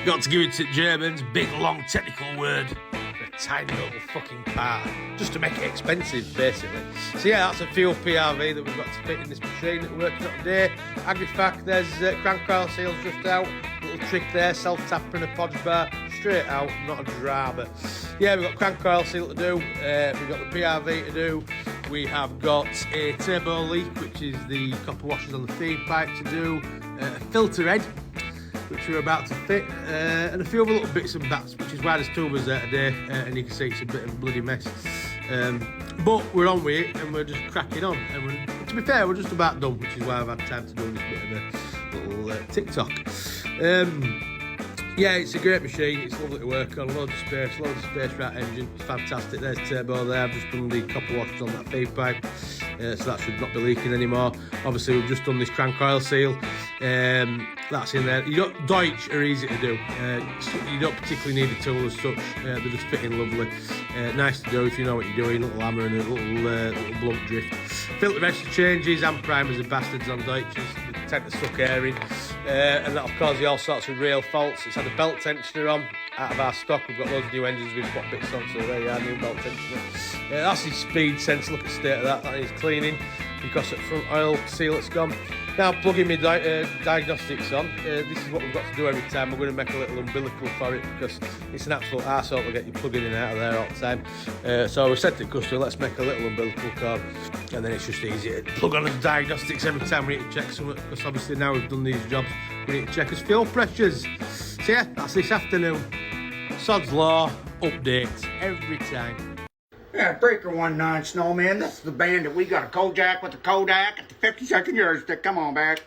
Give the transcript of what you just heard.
Got to give it to Germans, big long technical word. A tiny little fucking part, just to make it expensive, basically. So yeah, that's a fuel PRV that we've got to fit in this machine that we're working on today. Agrifac, there's crank coil seals just out. Little trick there, self-tapper and a podge bar, straight out, not a drama. Yeah, we've got crank coil seal to do, we've got the PRV to do. We have got a turbo leak, which is the copper washers on the feed pipe to do, a filter head, which we're about to fit, and a few other little bits and bats, which is why there's two of us there today, and you can see it's a bit of a bloody mess. But we're on with it, and we're just cracking on. And to be fair, we're just about done, which is why I've had time to do this bit of a little TikTok. Yeah, it's a great machine, it's lovely to work on, loads of space for that engine, it's fantastic. There's turbo there, I've just done the copper washers on that feed pipe, so that should not be leaking anymore. Obviously we've just done this crank coil seal, that's in there. Deutsch are easy to do, you don't particularly need a tool as such, they're just fitting lovely. Nice to do if you know what you're doing, little hammer and a little blunt drift. Filter register changes and primers are bastards on Deutsches, they tend to suck air in. And that'll cause you all sorts of real faults. It's had a belt tensioner on out of our stock. We've got loads of new engines we've got bits on, so there you are, new belt tensioner. That's his speed sensor, look at the state of that. That is cleaning because at front oil seal it's gone. Now plugging my diagnostics on. This is what we've got to do every time. We're going to make a little umbilical for it because it's an absolute arsehole to get you plugging in and out of there all the time. So we said to the customer, let's make a little umbilical cord, and then it's just easy to plug on the diagnostics every time we need to check something, because obviously now we've done these jobs, we need to check his fuel pressures. So yeah, that's this afternoon. Sod's Law update every time. Yeah, Breaker 19 Snowman. This is the band that we got a Kojak with the Kodak at the 52nd yardstick. Come on back.